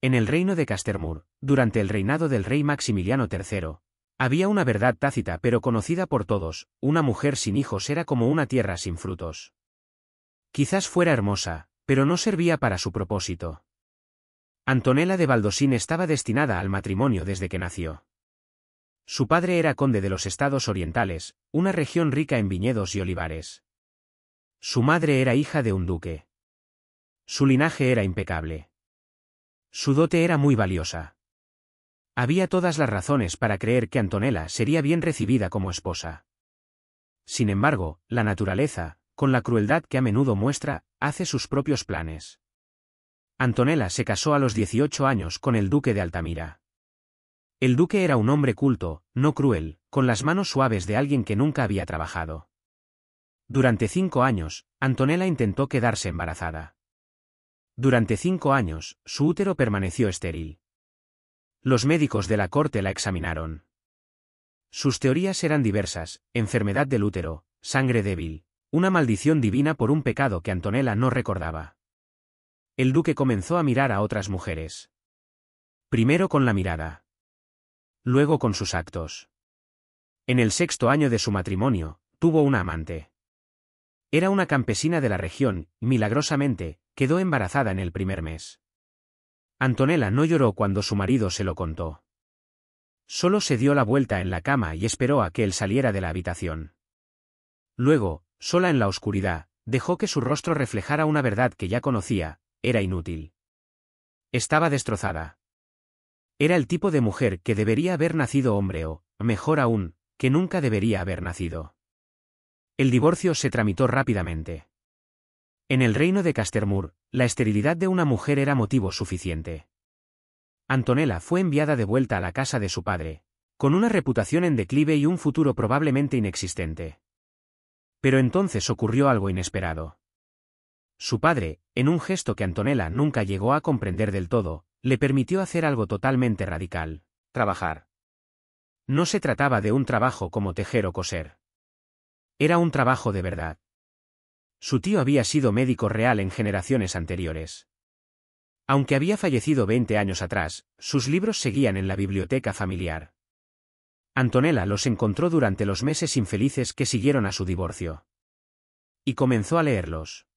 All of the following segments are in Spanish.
En el reino de Castermur, durante el reinado del rey Maximiliano III, había una verdad tácita pero conocida por todos: una mujer sin hijos era como una tierra sin frutos. Quizás fuera hermosa, pero no servía para su propósito. Antonella de Valdosín estaba destinada al matrimonio desde que nació. Su padre era conde de los Estados Orientales, una región rica en viñedos y olivares. Su madre era hija de un duque. Su linaje era impecable. Su dote era muy valiosa. Había todas las razones para creer que Antonella sería bien recibida como esposa. Sin embargo, la naturaleza, con la crueldad que a menudo muestra, hace sus propios planes. Antonella se casó a los 18 años con el duque de Altamira. El duque era un hombre culto, no cruel, con las manos suaves de alguien que nunca había trabajado. Durante 5 años, Antonella intentó quedarse embarazada. Durante 5 años, su útero permaneció estéril. Los médicos de la corte la examinaron. Sus teorías eran diversas: enfermedad del útero, sangre débil, una maldición divina por un pecado que Antonella no recordaba. El duque comenzó a mirar a otras mujeres. Primero con la mirada. Luego con sus actos. En el 6.º año de su matrimonio, tuvo una amante. Era una campesina de la región, y milagrosamente, quedó embarazada en el primer mes. Antonella no lloró cuando su marido se lo contó. Solo se dio la vuelta en la cama y esperó a que él saliera de la habitación. Luego, sola en la oscuridad, dejó que su rostro reflejara una verdad que ya conocía: era inútil. Estaba destrozada. Era el tipo de mujer que debería haber nacido hombre o, mejor aún, que nunca debería haber nacido. El divorcio se tramitó rápidamente. En el reino de Castermur, la esterilidad de una mujer era motivo suficiente. Antonella fue enviada de vuelta a la casa de su padre, con una reputación en declive y un futuro probablemente inexistente. Pero entonces ocurrió algo inesperado. Su padre, en un gesto que Antonella nunca llegó a comprender del todo, le permitió hacer algo totalmente radical: trabajar. No se trataba de un trabajo como tejer o coser. Era un trabajo de verdad. Su tío había sido médico real en generaciones anteriores. Aunque había fallecido 20 años atrás, sus libros seguían en la biblioteca familiar. Antonella los encontró durante los meses infelices que siguieron a su divorcio. Y comenzó a leerlos.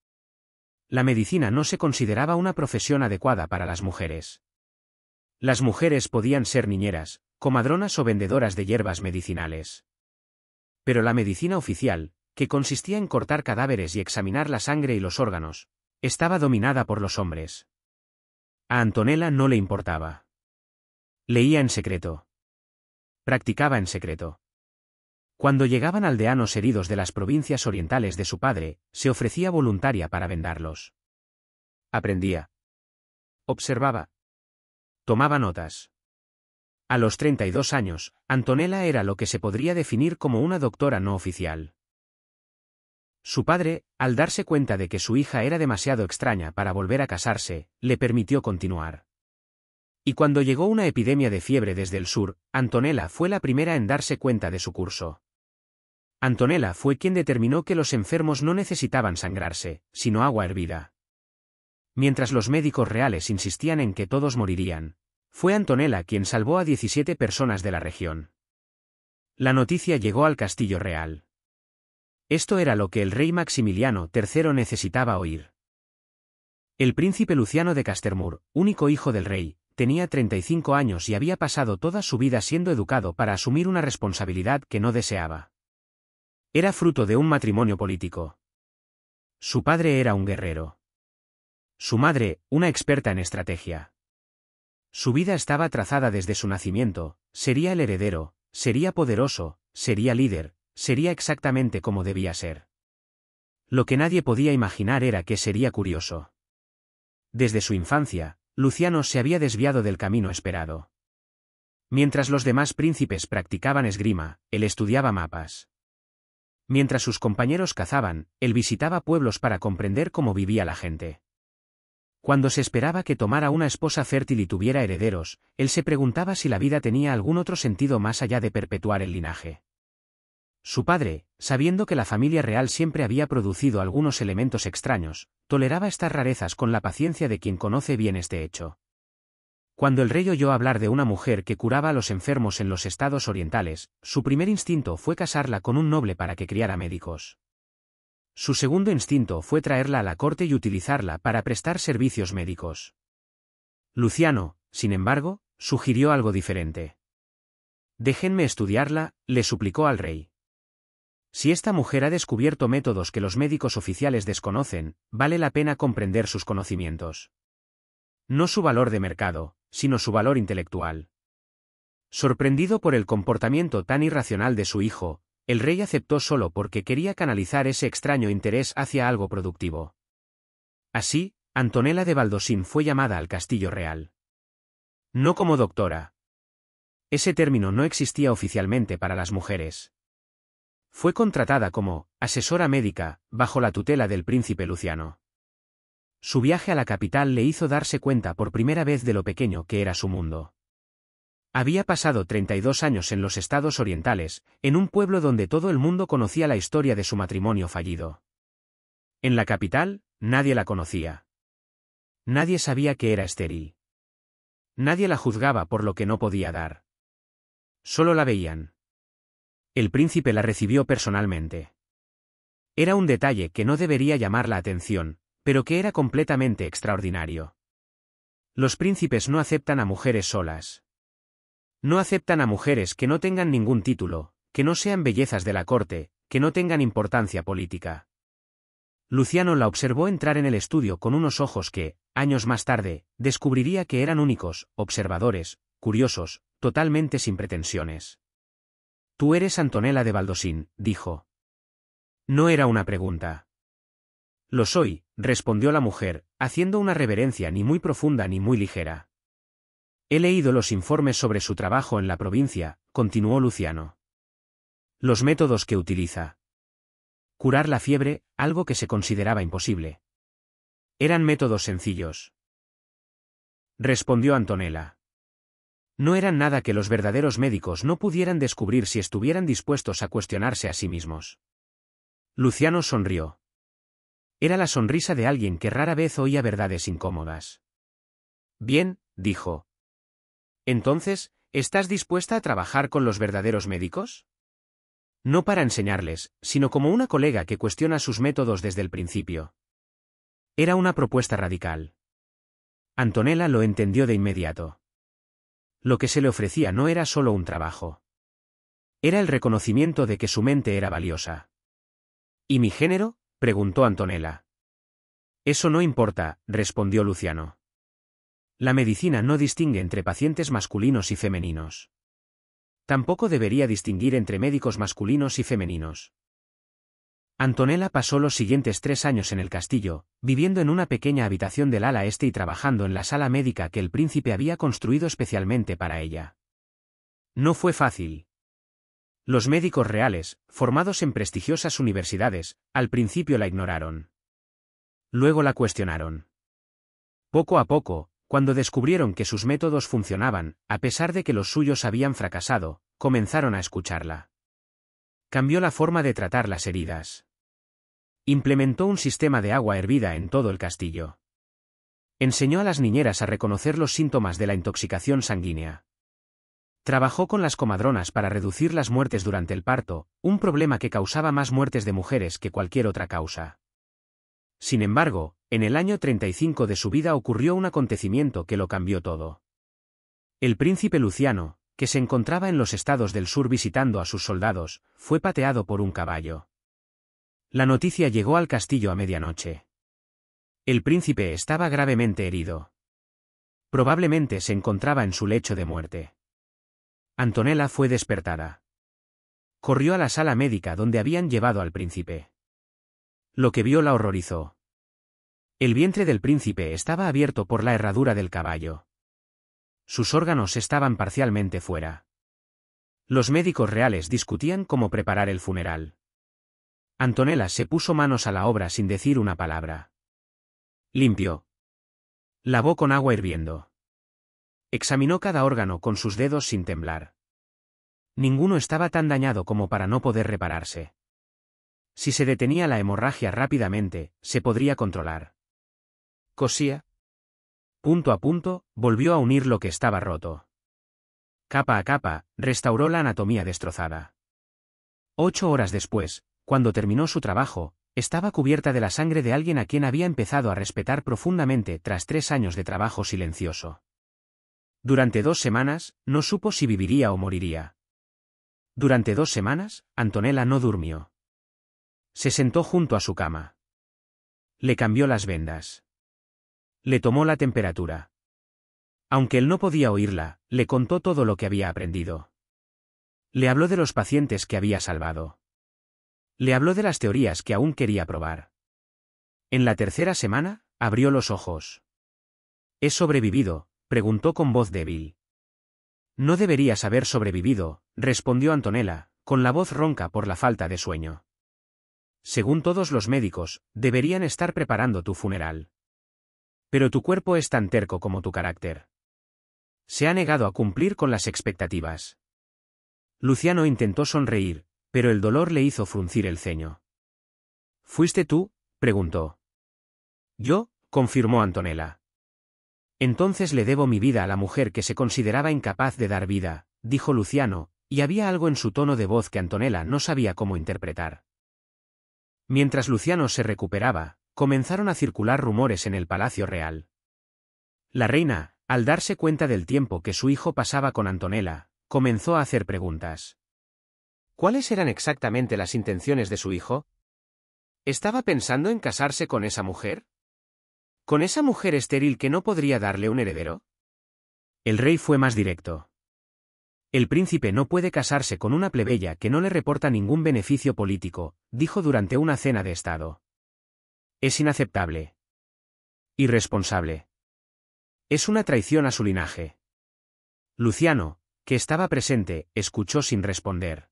La medicina no se consideraba una profesión adecuada para las mujeres. Las mujeres podían ser niñeras, comadronas o vendedoras de hierbas medicinales. Pero la medicina oficial, que consistía en cortar cadáveres y examinar la sangre y los órganos, estaba dominada por los hombres. A Antonella no le importaba. Leía en secreto. Practicaba en secreto. Cuando llegaban aldeanos heridos de las provincias orientales de su padre, se ofrecía voluntaria para vendarlos. Aprendía. Observaba. Tomaba notas. A los 32 años, Antonella era lo que se podría definir como una doctora no oficial. Su padre, al darse cuenta de que su hija era demasiado extraña para volver a casarse, le permitió continuar. Y cuando llegó una epidemia de fiebre desde el sur, Antonella fue la primera en darse cuenta de su curso. Antonella fue quien determinó que los enfermos no necesitaban sangrarse, sino agua hervida. Mientras los médicos reales insistían en que todos morirían, fue Antonella quien salvó a 17 personas de la región. La noticia llegó al castillo real. Esto era lo que el rey Maximiliano III necesitaba oír. El príncipe Luciano de Castermur, único hijo del rey, tenía 35 años y había pasado toda su vida siendo educado para asumir una responsabilidad que no deseaba. Era fruto de un matrimonio político. Su padre era un guerrero. Su madre, una experta en estrategia. Su vida estaba trazada desde su nacimiento: sería el heredero, sería poderoso, sería líder, sería exactamente como debía ser. Lo que nadie podía imaginar era que sería curioso. Desde su infancia, Luciano se había desviado del camino esperado. Mientras los demás príncipes practicaban esgrima, él estudiaba mapas. Mientras sus compañeros cazaban, él visitaba pueblos para comprender cómo vivía la gente. Cuando se esperaba que tomara una esposa fértil y tuviera herederos, él se preguntaba si la vida tenía algún otro sentido más allá de perpetuar el linaje. Su padre, sabiendo que la familia real siempre había producido algunos elementos extraños, toleraba estas rarezas con la paciencia de quien conoce bien este hecho. Cuando el rey oyó hablar de una mujer que curaba a los enfermos en los estados orientales, su primer instinto fue casarla con un noble para que criara médicos. Su segundo instinto fue traerla a la corte y utilizarla para prestar servicios médicos. Luciano, sin embargo, sugirió algo diferente. «Déjenme estudiarla», le suplicó al rey. «Si esta mujer ha descubierto métodos que los médicos oficiales desconocen, vale la pena comprender sus conocimientos. No su valor de mercado, sino su valor intelectual». Sorprendido por el comportamiento tan irracional de su hijo, el rey aceptó solo porque quería canalizar ese extraño interés hacia algo productivo. Así, Antonella de Valdosín fue llamada al castillo real. No como doctora. Ese término no existía oficialmente para las mujeres. Fue contratada como asesora médica, bajo la tutela del príncipe Luciano. Su viaje a la capital le hizo darse cuenta por primera vez de lo pequeño que era su mundo. Había pasado 32 años en los estados orientales, en un pueblo donde todo el mundo conocía la historia de su matrimonio fallido. En la capital, nadie la conocía. Nadie sabía que era estéril. Nadie la juzgaba por lo que no podía dar. Solo la veían. El príncipe la recibió personalmente. Era un detalle que no debería llamar la atención, pero que era completamente extraordinario. Los príncipes no aceptan a mujeres solas. No aceptan a mujeres que no tengan ningún título, que no sean bellezas de la corte, que no tengan importancia política. Luciano la observó entrar en el estudio con unos ojos que, años más tarde, descubriría que eran únicos, observadores, curiosos, totalmente sin pretensiones. «Tú eres Antonella de Valdosín», dijo. No era una pregunta. «Lo soy», respondió la mujer, haciendo una reverencia ni muy profunda ni muy ligera. «He leído los informes sobre su trabajo en la provincia», continuó Luciano. «Los métodos que utiliza. Curar la fiebre, algo que se consideraba imposible. Eran métodos sencillos», respondió Antonella. «No eran nada que los verdaderos médicos no pudieran descubrir si estuvieran dispuestos a cuestionarse a sí mismos». Luciano sonrió. Era la sonrisa de alguien que rara vez oía verdades incómodas. «Bien», dijo. «Entonces, ¿estás dispuesta a trabajar con los verdaderos médicos? No para enseñarles, sino como una colega que cuestiona sus métodos desde el principio». Era una propuesta radical. Antonella lo entendió de inmediato. Lo que se le ofrecía no era solo un trabajo. Era el reconocimiento de que su mente era valiosa. «¿Y mi género?», preguntó Antonella. «Eso no importa», respondió Luciano. «La medicina no distingue entre pacientes masculinos y femeninos. Tampoco debería distinguir entre médicos masculinos y femeninos». Antonella pasó los siguientes 3 años en el castillo, viviendo en una pequeña habitación del ala este y trabajando en la sala médica que el príncipe había construido especialmente para ella. No fue fácil. Los médicos reales, formados en prestigiosas universidades, al principio la ignoraron. Luego la cuestionaron. Poco a poco, cuando descubrieron que sus métodos funcionaban, a pesar de que los suyos habían fracasado, comenzaron a escucharla. Cambió la forma de tratar las heridas. Implementó un sistema de agua hervida en todo el castillo. Enseñó a las niñeras a reconocer los síntomas de la intoxicación sanguínea. Trabajó con las comadronas para reducir las muertes durante el parto, un problema que causaba más muertes de mujeres que cualquier otra causa. Sin embargo, en el año 35 de su vida ocurrió un acontecimiento que lo cambió todo. El príncipe Luciano, que se encontraba en los estados del sur visitando a sus soldados, fue pateado por un caballo. La noticia llegó al castillo a medianoche. El príncipe estaba gravemente herido. Probablemente se encontraba en su lecho de muerte. Antonella fue despertada. Corrió a la sala médica donde habían llevado al príncipe. Lo que vio la horrorizó. El vientre del príncipe estaba abierto por la herradura del caballo. Sus órganos estaban parcialmente fuera. Los médicos reales discutían cómo preparar el funeral. Antonella se puso manos a la obra sin decir una palabra. Limpió. Lavó con agua hirviendo. Examinó cada órgano con sus dedos sin temblar. Ninguno estaba tan dañado como para no poder repararse. Si se detenía la hemorragia rápidamente, se podría controlar. Cosía. Punto a punto, volvió a unir lo que estaba roto. Capa a capa, restauró la anatomía destrozada. 8 horas después, cuando terminó su trabajo, estaba cubierta de la sangre de alguien a quien había empezado a respetar profundamente tras 3 años de trabajo silencioso. Durante 2 semanas, no supo si viviría o moriría. Durante 2 semanas, Antonella no durmió. Se sentó junto a su cama. Le cambió las vendas. Le tomó la temperatura. Aunque él no podía oírla, le contó todo lo que había aprendido. Le habló de los pacientes que había salvado. Le habló de las teorías que aún quería probar. En la 3ª semana, abrió los ojos. ¿He sobrevivido?, preguntó con voz débil. No deberías haber sobrevivido, respondió Antonella, con la voz ronca por la falta de sueño. Según todos los médicos, deberían estar preparando tu funeral. Pero tu cuerpo es tan terco como tu carácter. Se ha negado a cumplir con las expectativas. Luciano intentó sonreír, pero el dolor le hizo fruncir el ceño. ¿Fuiste tú?, preguntó. Yo, confirmó Antonella. Entonces le debo mi vida a la mujer que se consideraba incapaz de dar vida, dijo Luciano, y había algo en su tono de voz que Antonella no sabía cómo interpretar. Mientras Luciano se recuperaba, comenzaron a circular rumores en el Palacio Real. La reina, al darse cuenta del tiempo que su hijo pasaba con Antonella, comenzó a hacer preguntas. ¿Cuáles eran exactamente las intenciones de su hijo? ¿Estaba pensando en casarse con esa mujer? ¿Con esa mujer estéril que no podría darle un heredero? El rey fue más directo. El príncipe no puede casarse con una plebeya que no le reporta ningún beneficio político, dijo durante una cena de estado. Es inaceptable. Irresponsable. Es una traición a su linaje. Luciano, que estaba presente, escuchó sin responder.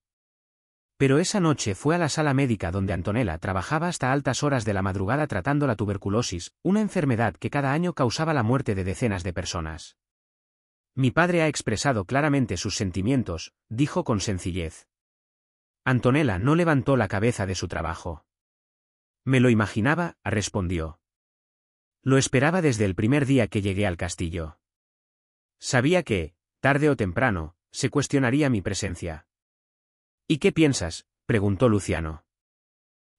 Pero esa noche fue a la sala médica donde Antonella trabajaba hasta altas horas de la madrugada tratando la tuberculosis, una enfermedad que cada año causaba la muerte de decenas de personas. Mi padre ha expresado claramente sus sentimientos, dijo con sencillez. Antonella no levantó la cabeza de su trabajo. Me lo imaginaba, respondió. Lo esperaba desde el primer día que llegué al castillo. Sabía que, tarde o temprano, se cuestionaría mi presencia. ¿Y qué piensas?, preguntó Luciano.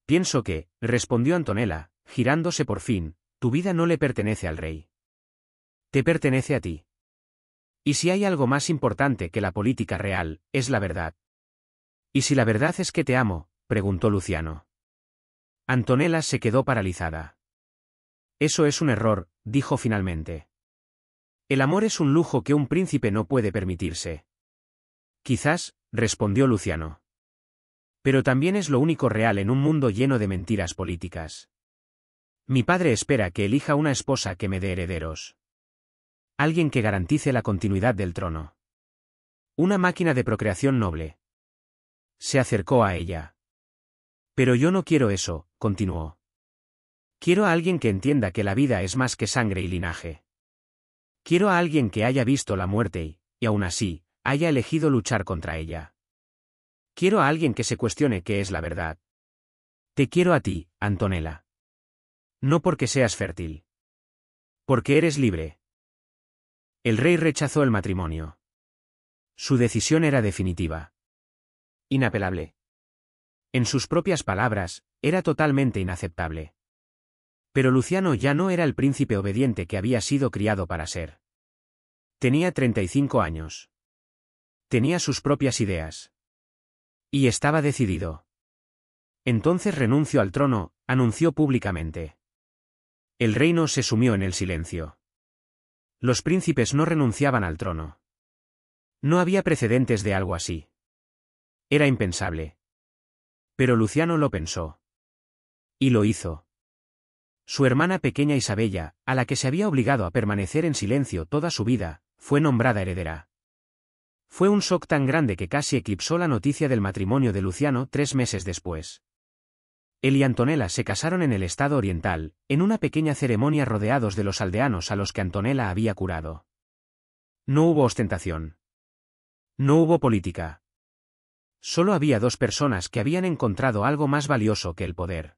Pienso que, respondió Antonella, girándose por fin, tu vida no le pertenece al rey. Te pertenece a ti. Y si hay algo más importante que la política real, es la verdad. ¿Y si la verdad es que te amo?, preguntó Luciano. Antonella se quedó paralizada. Eso es un error, dijo finalmente. El amor es un lujo que un príncipe no puede permitirse. Quizás, respondió Luciano. Pero también es lo único real en un mundo lleno de mentiras políticas. Mi padre espera que elija una esposa que me dé herederos. Alguien que garantice la continuidad del trono. Una máquina de procreación noble. Se acercó a ella. Pero yo no quiero eso, continuó. Quiero a alguien que entienda que la vida es más que sangre y linaje. Quiero a alguien que haya visto la muerte y aún así, haya elegido luchar contra ella. Quiero a alguien que se cuestione qué es la verdad. Te quiero a ti, Antonella. No porque seas fértil. Porque eres libre. El rey rechazó el matrimonio. Su decisión era definitiva. Inapelable. En sus propias palabras, era totalmente inaceptable. Pero Luciano ya no era el príncipe obediente que había sido criado para ser. Tenía 35 años. Tenía sus propias ideas. Y estaba decidido. Entonces renunció al trono, anunció públicamente. El reino se sumió en el silencio. Los príncipes no renunciaban al trono. No había precedentes de algo así. Era impensable. Pero Luciano lo pensó. Y lo hizo. Su hermana pequeña Isabella, a la que se había obligado a permanecer en silencio toda su vida, fue nombrada heredera. Fue un shock tan grande que casi eclipsó la noticia del matrimonio de Luciano 3 meses después. Él y Antonella se casaron en el estado oriental, en una pequeña ceremonia rodeados de los aldeanos a los que Antonella había curado. No hubo ostentación. No hubo política. Solo había 2 personas que habían encontrado algo más valioso que el poder.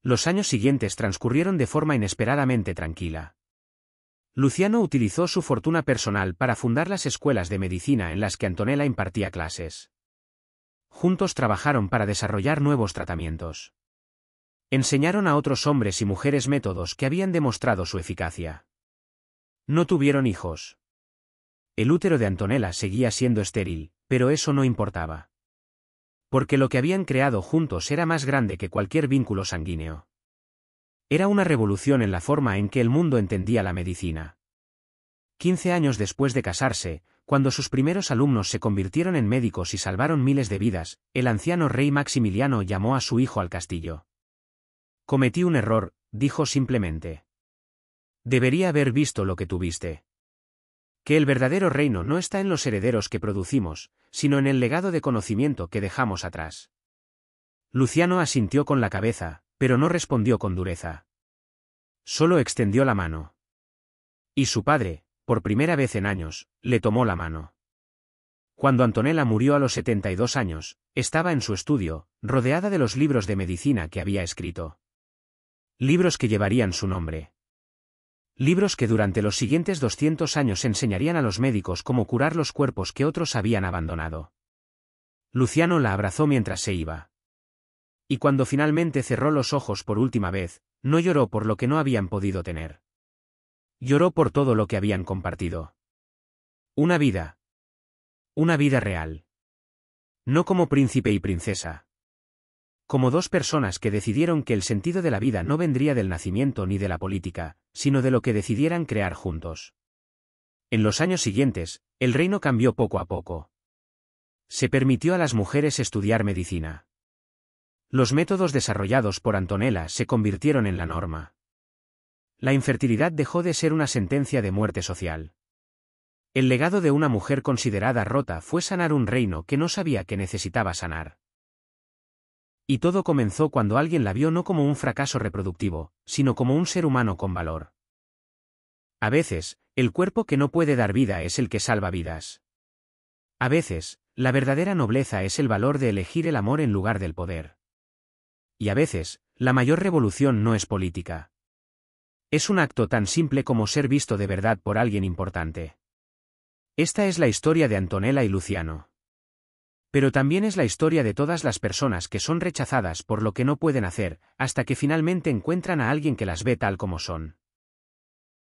Los años siguientes transcurrieron de forma inesperadamente tranquila. Luciano utilizó su fortuna personal para fundar las escuelas de medicina en las que Antonella impartía clases. Juntos trabajaron para desarrollar nuevos tratamientos. Enseñaron a otros hombres y mujeres métodos que habían demostrado su eficacia. No tuvieron hijos. El útero de Antonella seguía siendo estéril, pero eso no importaba. Porque lo que habían creado juntos era más grande que cualquier vínculo sanguíneo. Era una revolución en la forma en que el mundo entendía la medicina. 15 años después de casarse, cuando sus primeros alumnos se convirtieron en médicos y salvaron miles de vidas, el anciano rey Maximiliano llamó a su hijo al castillo. Cometí un error, dijo simplemente. Debería haber visto lo que tuviste. Que el verdadero reino no está en los herederos que producimos, sino en el legado de conocimiento que dejamos atrás. Luciano asintió con la cabeza, pero no respondió con dureza. Solo extendió la mano. Y su padre, por primera vez en años, le tomó la mano. Cuando Antonella murió a los 72 años, estaba en su estudio, rodeada de los libros de medicina que había escrito. Libros que llevarían su nombre. Libros que durante los siguientes 200 años enseñarían a los médicos cómo curar los cuerpos que otros habían abandonado. Luciano la abrazó mientras se iba. Y cuando finalmente cerró los ojos por última vez, no lloró por lo que no habían podido tener. Lloró por todo lo que habían compartido. Una vida. Una vida real. No como príncipe y princesa. Como dos personas que decidieron que el sentido de la vida no vendría del nacimiento ni de la política, sino de lo que decidieran crear juntos. En los años siguientes, el reino cambió poco a poco. Se permitió a las mujeres estudiar medicina. Los métodos desarrollados por Antonella se convirtieron en la norma. La infertilidad dejó de ser una sentencia de muerte social. El legado de una mujer considerada rota fue sanar un reino que no sabía que necesitaba sanar. Y todo comenzó cuando alguien la vio no como un fracaso reproductivo, sino como un ser humano con valor. A veces, el cuerpo que no puede dar vida es el que salva vidas. A veces, la verdadera nobleza es el valor de elegir el amor en lugar del poder. Y a veces, la mayor revolución no es política. Es un acto tan simple como ser visto de verdad por alguien importante. Esta es la historia de Antonella y Luciano. Pero también es la historia de todas las personas que son rechazadas por lo que no pueden hacer, hasta que finalmente encuentran a alguien que las ve tal como son.